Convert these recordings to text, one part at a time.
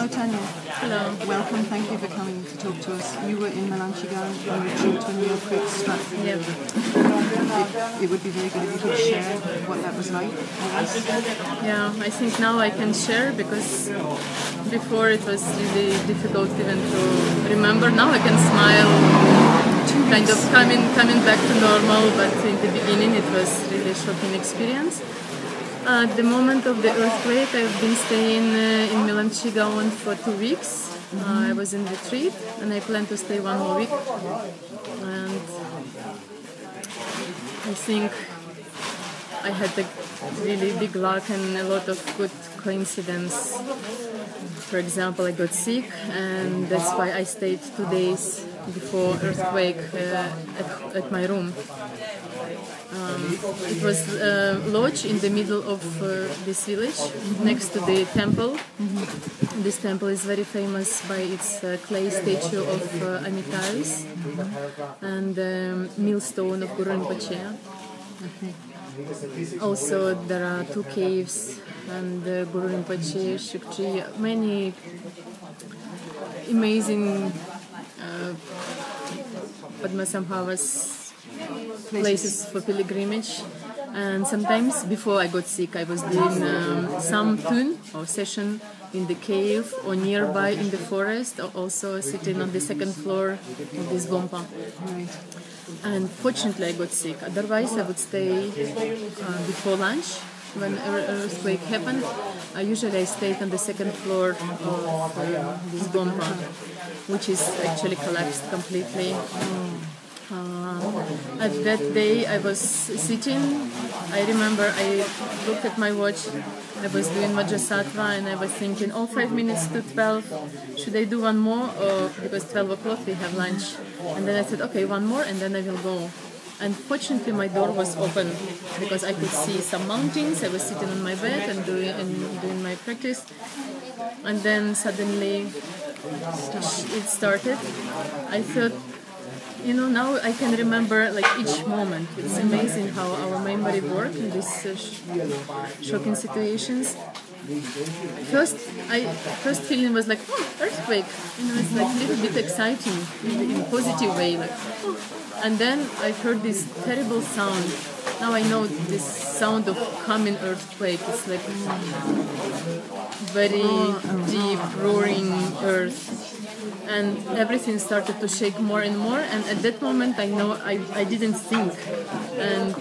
Hello, Tanya. Hello. Welcome. Thank you for coming to talk to us. You were in Melamchi Gaon on retreat when the earthquake struck. Yeah. It would be very good if you could share what that was like with us. Yeah, I think now I can share because before it was really difficult even to remember. Now I can smile, kind of coming back to normal, but in the beginning it was really a shocking experience. At the moment of the earthquake, I've been staying in Melamchi Gaon for 2 weeks. I was in retreat and I plan to stay 1 more week. And I think I had a really big luck and a lot of good coincidence. For example, I got sick and that's why I stayed 2 days before earthquake at my room. It was lodge in the middle of this village, next to the temple. This temple is very famous by its clay statue of Amitaris and millstone of Guru Rinpoche. Also, there are 2 caves and Guru Rinpoche, Shukji, many amazing Padmasambhavas places for pilgrimage. And sometimes before I got sick I was doing some tune or session in the cave or nearby in the forest, or also sitting on the 2nd floor of this gompa. And fortunately I got sick, otherwise I would stay before lunch. When earthquake happened, usually I stayed on the 2nd floor of this gompa, which is actually collapsed completely. At that day I was sitting, I remember I looked at my watch, I was doing Vajrasattva and I was thinking, 5 minutes to 12, should I do 1 more? Or because 12 o'clock we have lunch. And then I said, okay, 1 more and then I will go. And fortunately my door was open because I could see some mountains. I was sitting on my bed and doing my practice. And then suddenly it started. I thought, now I can remember like each moment. It's amazing how our memory works in these shocking situations. First feeling was like, earthquake. It's like a little bit exciting in a positive way. Like, And then I heard this terrible sound. Now I know this sound of coming earthquake. It's like very deep, roaring earth. And everything started to shake more and more, and at that moment I know I didn't think, and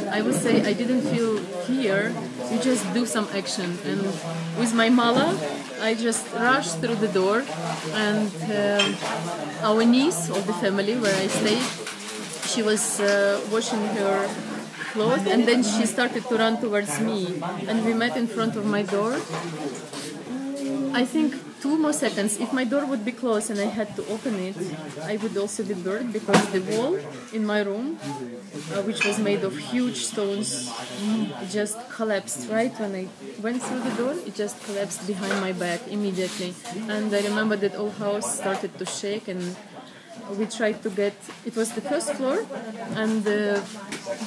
I would say I didn't feel fear, you just do some action. And with my mala I just rushed through the door, and our niece of the family where I stayed, she was washing her clothes, and then she started to run towards me, and we met in front of my door. I think 2 more seconds. If my door would be closed and I had to open it, I would also be burned, because the wall in my room, which was made of huge stones, just collapsed right when I went through the door. It just collapsed behind my back immediately. And I remember that whole house started to shake, and we tried to get, it was the 1st floor, and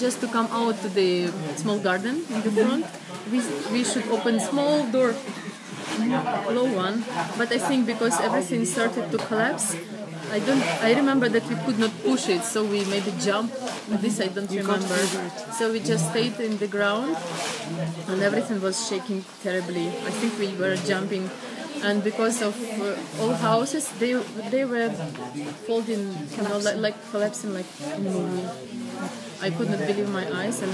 just to come out to the small garden in the front, we should open small door, low one, but I think because everything started to collapse, I remember that we could not push it, so we made a jump. This I don't remember. So we just stayed in the ground and everything was shaking terribly. I think we were jumping, and because of all houses, they were folding, like collapsing like in a movie. I could not believe my eyes. And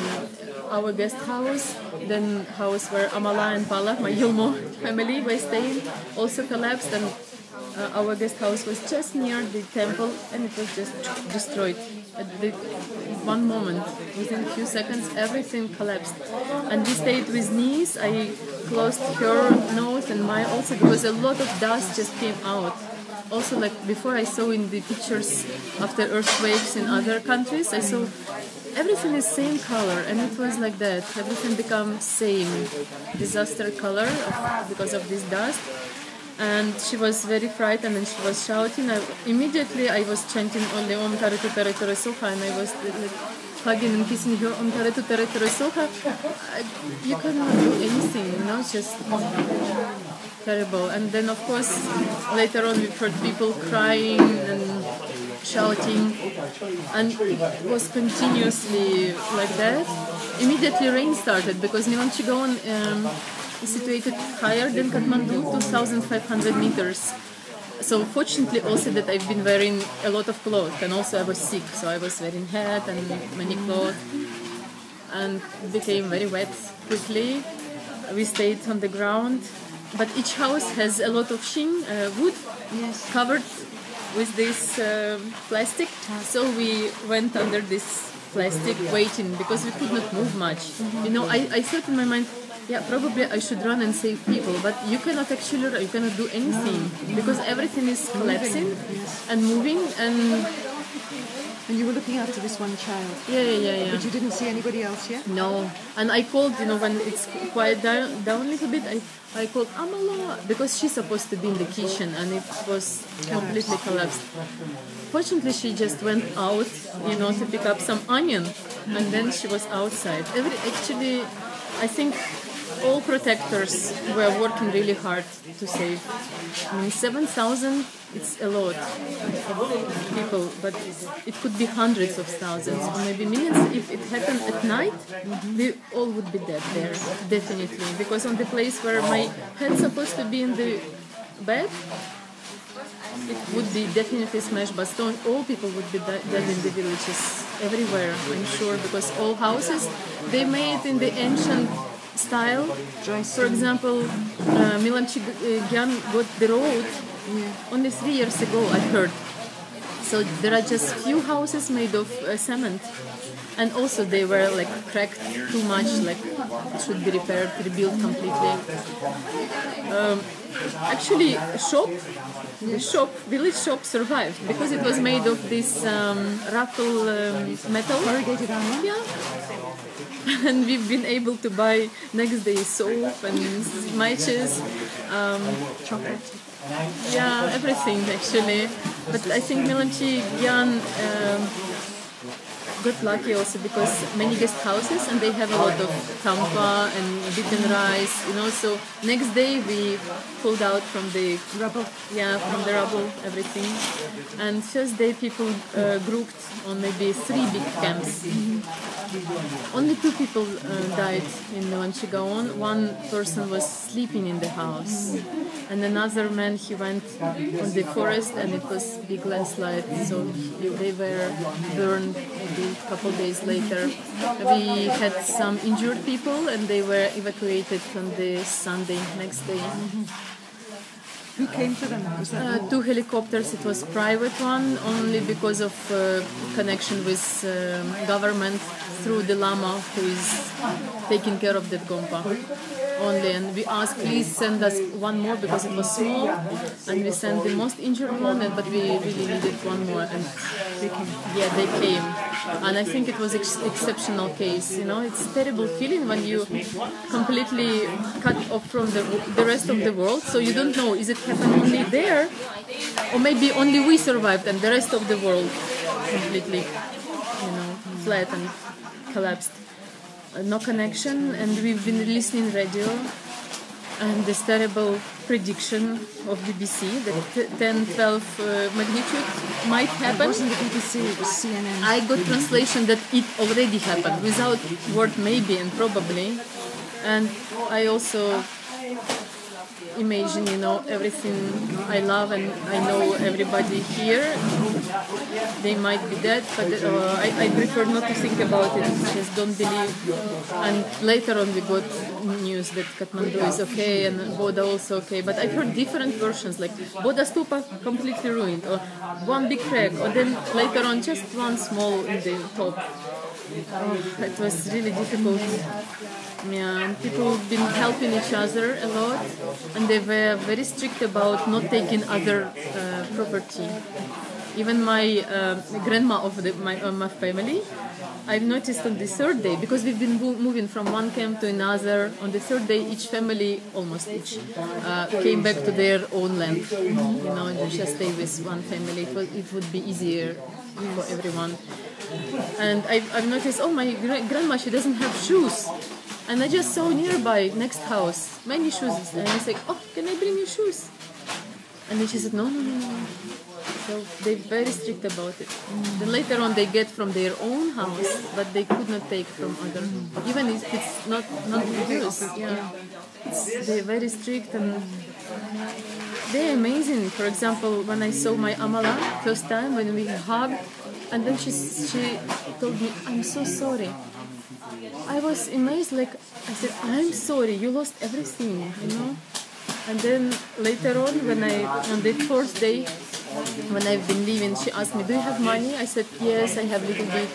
our guest house, then house where Amala and Pala, my Yilmo family, were staying, also collapsed, and our guest house was just near the temple, and it was just destroyed. At one moment, within a few seconds, everything collapsed. And we stayed with niece. I closed her nose and mine also, because a lot of dust just came out. Also, like before, I saw in the pictures after earthquakes in other countries, I saw everything is same color, and it was like that. Everything became same disaster color because of this dust. And she was very frightened, and she was shouting. Immediately I was chanting only Om Taretu Taretu Soha, and I was hugging and kissing her Om Taretu Taretu Soha. You cannot do anything, just terrible. And then, of course, later on we've heard people crying and shouting, and it was continuously like that. Immediately rain started because Melamchi Gaon is situated higher than Kathmandu, 2,500 meters. So fortunately also that I've been wearing a lot of clothes, and also I was sick, so I was wearing hat and many clothes, and it became very wet quickly. We stayed on the ground, but each house has a lot of wood covered with this plastic, so we went under this plastic waiting because we could not move much. You know, I thought in my mind, yeah, probably I should run and save people, but you cannot do anything because everything is collapsing and moving. And you were looking after this one child. Yeah. But you didn't see anybody else yet? No. And I called, when it's quiet down a little bit, I called Amala because she's supposed to be in the kitchen and it was completely collapsed. Fortunately, she just went out, to pick up some onion, and then she was outside. Actually, I think all protectors were working really hard to save. 7,000, it's a lot of people, but it could be hundreds of thousands or maybe millions. If it happened at night, we all would be dead there, definitely. Because on the place where my head's supposed to be in the bed, it would be definitely smashed by stone. All people would be dead in the villages, everywhere, I'm sure, because all houses, they made in the ancient style. For example, Melamchi Gaon got the road only 3 years ago, I heard. So there are just few houses made of cement. And also they were cracked too much, should be repaired, rebuilt completely. Actually, village shop survived because it was made of this raffle metal. Corrugated iron? Yeah. And we've been able to buy next day soap and matches, chocolate. Yeah, everything actually. But I think Melamchi Gaon got lucky also because many guest houses and they have a lot of tampa and beaten rice, so next day we pulled out from the rubble. Yeah, from the rubble, everything. And first day people grouped on maybe 3 big camps. Only 2 people died in Melamchi Gaon. One person was sleeping in the house, and another man, he went on the forest and it was big landslide, so they were burned maybe a couple days later. We had some injured people and they were evacuated on the Sunday, next day. Who came for them? Was that 2 helicopters. It was private one only because of connection with government through the lama who is taking care of that gompa only. And we asked, please send us one more because it was small, and we sent the most injured one, but we really needed one more, and they came. And I think it was exceptional case. It's a terrible feeling when you completely cut off from the rest of the world, so you don't know, is it happened only there, or maybe only we survived and the rest of the world completely, flat and collapsed. No connection, and we've been listening radio, and this terrible prediction of BBC that 10-12 magnitude might happen. It wasn't the BBC, it was CNN. I got translation that it already happened, without word maybe and probably. And I also imagine, everything I love, and I know everybody here, they might be dead, but I prefer not to think about it, just don't believe. And later on we got news that Kathmandu is okay and Boda also okay, but I've heard different versions, like Boda Stupa completely ruined, or one big crack, or then later on just one small in the top. It was really difficult. Yeah, and people have been helping each other a lot, and they were very strict about not taking other property. Even my grandma of my family, I've noticed on the 3rd day, because we've been moving from one camp to another, on the 3rd day each family, almost each, came back to their own land. And just stay with one family. It would be easier for everyone. And I've noticed, my grandma, she doesn't have shoes. And I just saw nearby, next house, many shoes. And I said, oh, can I bring you shoes? And then she said, no, no, no, no. So they're very strict about it. Then later on they get from their own house, but they could not take from other. Even if it's not yours. Yeah. They're very strict and they're amazing. For example, when I saw my Amala first time when we hugged, and then she told me, I'm so sorry. I was amazed, like I said, I'm sorry, you lost everything, you know. And then later on, on the fourth day, when I've been leaving, she asked me, do you have money? I said, yes, I have a little bit.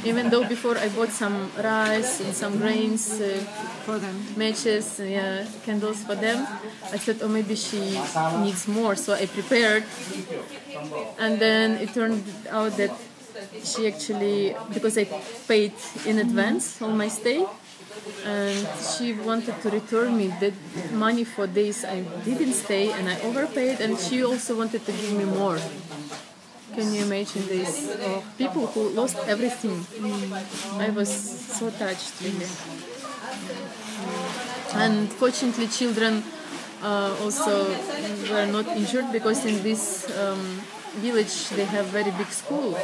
Even though before I bought some rice and some grains, for them, matches, candles for them, I said, oh, maybe she needs more. So I prepared. And then it turned out that she actually, because I paid in advance on my stay, and she wanted to return me the money for days I didn't stay and I overpaid, and she also wanted to give me more. Can you imagine this? People who lost everything. I was so touched, really. And fortunately, children also were not injured, because in this village they have very big school,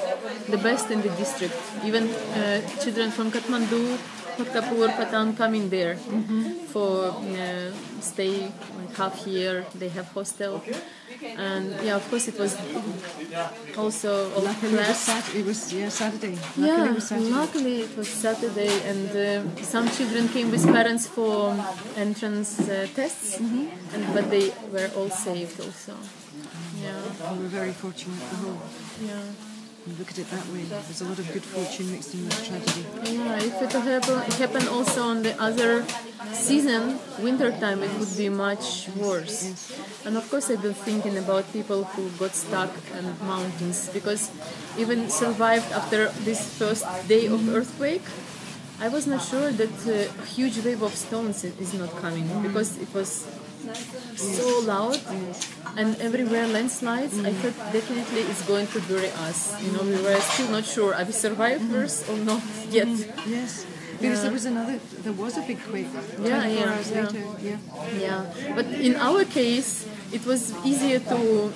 the best in the district. Even children from Kathmandu, Kapur, Patan coming there for stay like half year. They have hostel, and of course it was also luckily it was Saturday. Luckily it was Saturday, and some children came with parents for entrance tests, but they were all saved also. We were very fortunate. Look at it that way. There's a lot of good fortune mixed in with tragedy. If it happened also on the other season, winter time, it would be much worse. Yes. And of course, I've been thinking about people who got stuck in mountains, because even survived after this first day of earthquake. I was not sure that a huge wave of stones is not coming, because it was so loud and everywhere landslides. I thought definitely it's going to bury us. You know, we were still not sure, are we survivors or not yet? Yes, because there was a big quake 24 hours later. But in our case, it was easier to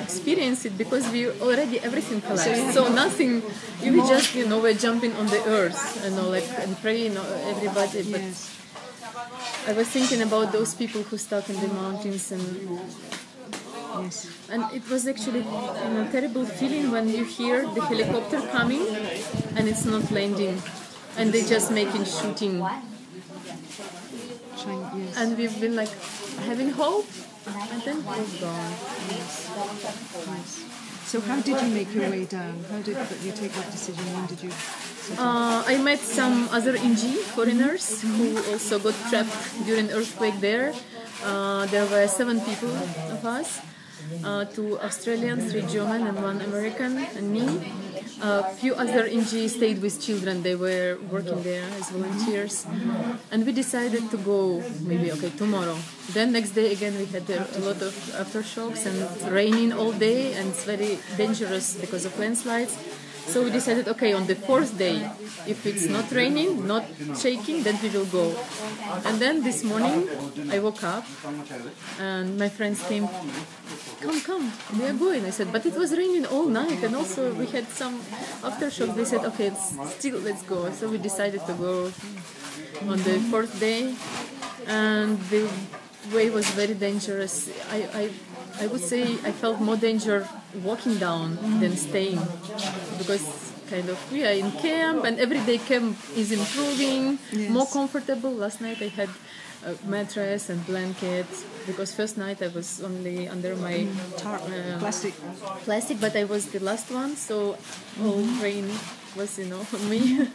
experience it because we already everything collapsed. So nothing, we just were jumping on the earth, and praying everybody. But I was thinking about those people who stuck in the mountains, and it was actually a terrible feeling when you hear the helicopter coming and it's not landing, and they just making shooting. And we've been like having hope, and then it was gone. So how did you make your way down? How did you take that decision? When did you? I met some other NG foreigners who also got trapped during earthquake there. There were 7 people of us, 2 Australians, 3 German and 1 American, and me. A few other NG stayed with children. They were working there as volunteers. And we decided to go tomorrow. Then next day again we had a lot of aftershocks and raining all day, and it's very dangerous because of landslides. So we decided, on the 4th day, if it's not raining, not shaking, then we will go. And then this morning, I woke up, and my friends came, come, we are going. I said, but it was raining all night, and also we had some aftershocks. They said, let's go. So we decided to go on the 4th day, and the way was very dangerous. I would say I felt more danger walking down than staying, because we are in camp, and every day camp is improving, more comfortable. Last night I had a mattress and blankets, because first night I was only under my plastic, but I was the last one, so all rain was on me.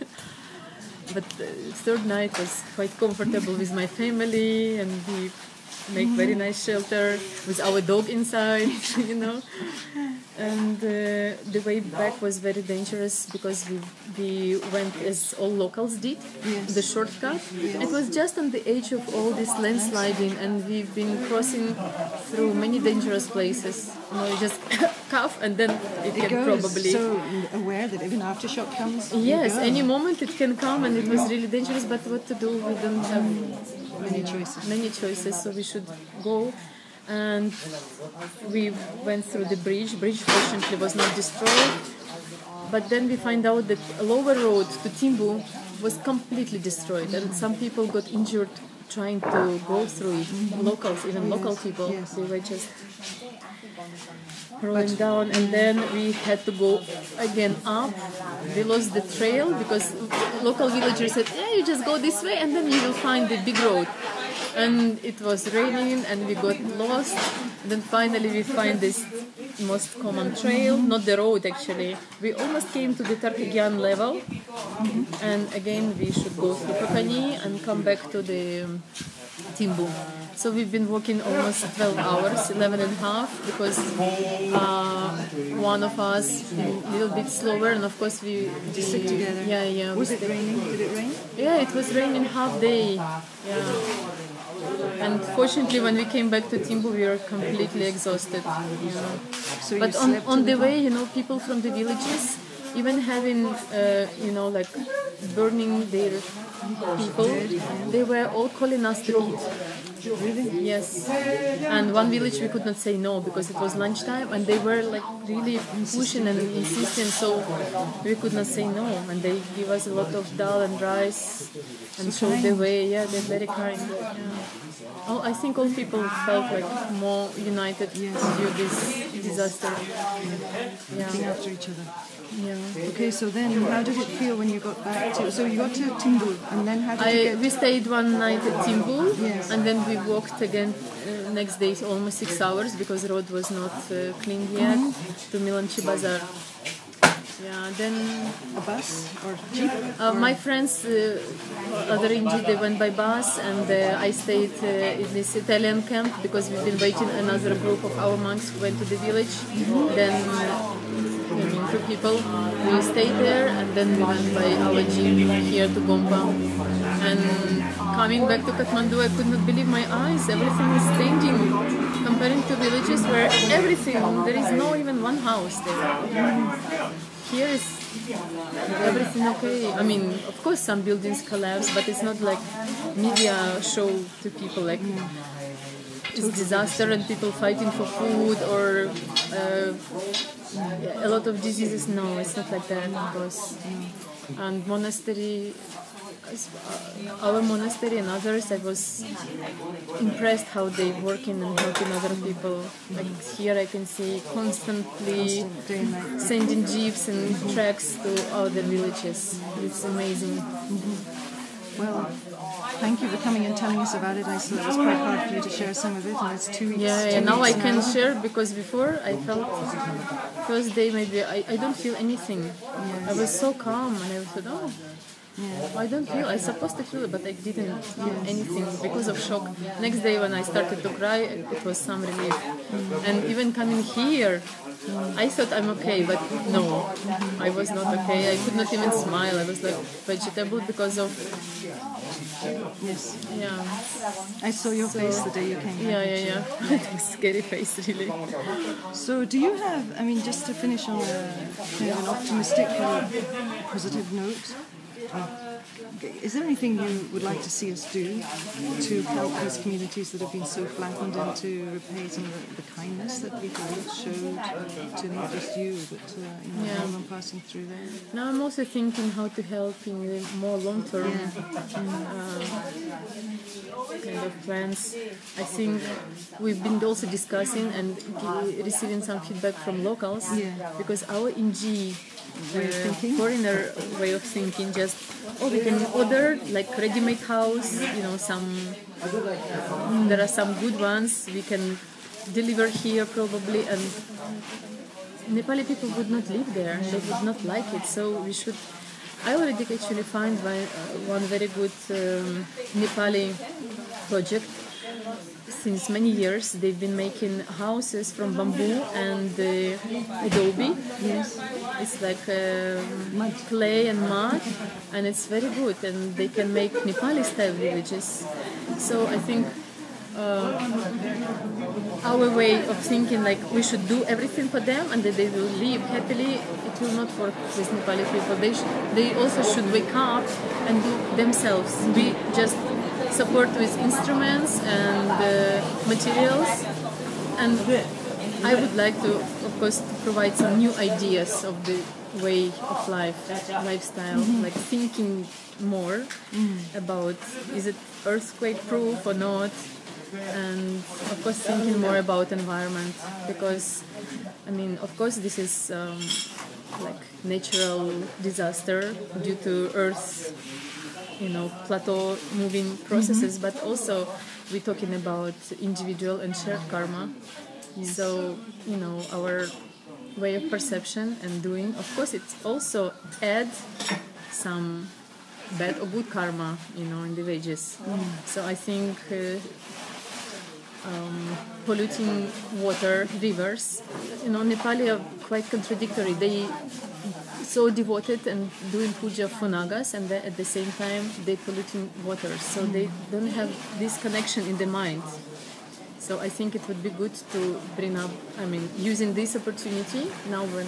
But the 3rd night was quite comfortable with my family, and we make very nice shelter with our dog inside, And the way back was very dangerous because we went as all locals did, the shortcut. It was just on the edge of all this landsliding, and we've been crossing through many dangerous places. You just cough and then it can probably... So aware that if an aftershock comes... Yes, any moment it can come, and it was really dangerous, but what to do? We don't have many choices, so we should go. And we went through the bridge. Fortunately was not destroyed, but then we find out that a lower road to Timbu was completely destroyed, and some people got injured trying to go through it. Locals, even local people, they were just rolling down, and then we had to go again up. We lost the trail because local villagers said, "Yeah, you just go this way, and then you will find the big road." And it was raining and we got lost. Then finally we find this most common trail, not the road actually. We almost came to the Tarkagian level, and again we should go through Kokani and come back to the Timbu. So we've been walking almost 12 hours, 11 and a half, because one of us a little bit slower, and of course we stick together. Yeah. Was it raining? Did it rain? Yeah, it was raining half day. Yeah. And fortunately, when we came back to Timbu, we were completely exhausted. So but on the way, people from the villages, even having, like burning their people, they were all calling us to eat. Really? Yes. And one village we could not say no because it was lunchtime, and they were like really pushing and insisting, so we could not say no. And they give us a lot of dal and rice and showed the way. Yeah, they're very kind. Yeah. Oh, I think all people felt like more united due this disaster. Looking after each other. Yeah. Okay, so then how did it feel when you got back to... So you got to Timbu, and then how did you get... We stayed one night at Timbu, Yes. and then we walked again next day, almost 6 hours, because the road was not cleaned yet, to Melamchi Bazaar. Yeah, then... A bus or jeep? My friends, other Inji, they went by bus, and I stayed in this Italian camp because we've been waiting another group of our monks who went to the village. Then, two people, we stayed there, and then we went by our jeep here to Gompa. And coming back to Kathmandu, I could not believe my eyes. Everything is changing comparing to villages where there is no even one house there. Here is everything okay. I mean, of course some buildings collapse, but it's not like media show to people like it's disaster and people fighting for food or a lot of diseases. No, it's not like that, of course. And monastery, our monastery and others, I was impressed how they working and helping other people. Like here I can see constantly sending jeeps and tracks to other villages. It's amazing. Well, thank you for coming and telling us about it. I saw it was quite hard for you to share some of it, and it's 2 weeks. Yeah, now I can share, because before I felt first day maybe I don't feel anything. Yes. I was so calm, and I thought, I don't feel. I supposed to feel it, but I didn't feel anything because of shock. Next day when I started to cry, it was some relief. And even coming here, I thought I'm okay, but no, I was not okay. I could not even smile. I was like vegetable because of... Yes. Yeah. I saw your face the day you came back. Yeah. It was a scary face, really. So do you have, I mean, just to finish on a kind of an optimistic or positive note, is there anything you would like to see us do to help these communities that have been so flattened and to repay some of the kindness that people showed to not just you, but everyone passing through there? Now I'm also thinking how to help in the more long-term kind of plans. I think we've been also discussing and receiving some feedback from locals, because our NG foreigner way of thinking, just we can order like ready-made house, there are some good ones we can deliver here probably, and Nepali people would not live there, they would not like it, so I already actually find one very good Nepali project since many years they've been making houses from bamboo and adobe. Yes. It's like clay and mud, and it's very good. And they can make Nepali-style villages. So I think our way of thinking, like we should do everything for them and that they will live happily, it will not work with Nepali people. They also should wake up and do themselves. We just support with instruments and materials, and I would like to, of course, to provide some new ideas of the way of life, lifestyle, like thinking more about is it earthquake proof or not, and of course thinking more about environment, because I mean, of course, this is like natural disaster due to Earth's plateau moving processes, but also we're talking about individual and shared karma. Yes. So our way of perception and doing, of course, it also add some bad or good karma in the wages. So I think polluting water, rivers, Nepali are quite contradictory. They so devoted and doing puja for nagas, and at the same time they polluting water, so they don't have this connection in the mind. So I think it would be good to bring up, I mean, using this opportunity now when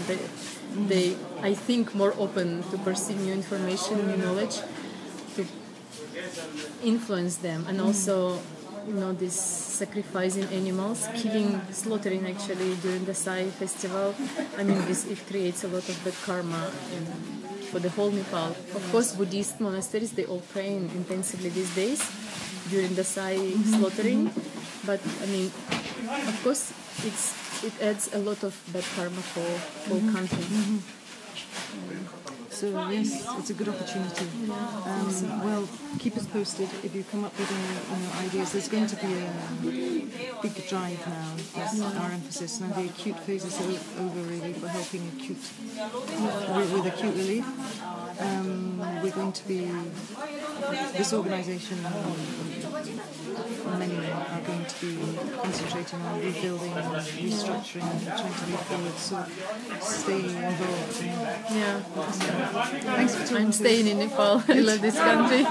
they I think, more open to perceive new information, new knowledge, to influence them, and also this sacrificing animals, slaughtering actually during the Sai festival. I mean, it creates a lot of bad karma for the whole Nepal. Of course, Buddhist monasteries, they all praying intensively these days during the Sai slaughtering. But I mean, of course, it adds a lot of bad karma for whole country. So yes, it's a good opportunity. Well, keep us posted if you come up with any ideas. There's going to be a big drive now. That's our emphasis. Now the acute phase is over, really, for helping with acute relief. We're going to be, this organisation, many are going to be concentrating on rebuilding, restructuring, and trying to move forward. So stay involved. Yeah. Thanks for talking. I'm staying in Nepal. I love this country.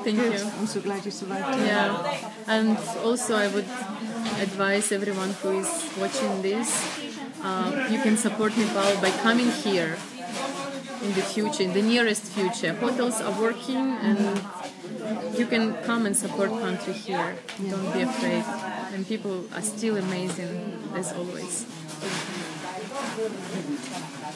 Thank you. I'm so glad you survived. Yeah, and also I would advise everyone who is watching this, you can support Nepal by coming here in the future, in the nearest future. Hotels are working, and you can come and support country here. Don't be afraid. And people are still amazing, as always.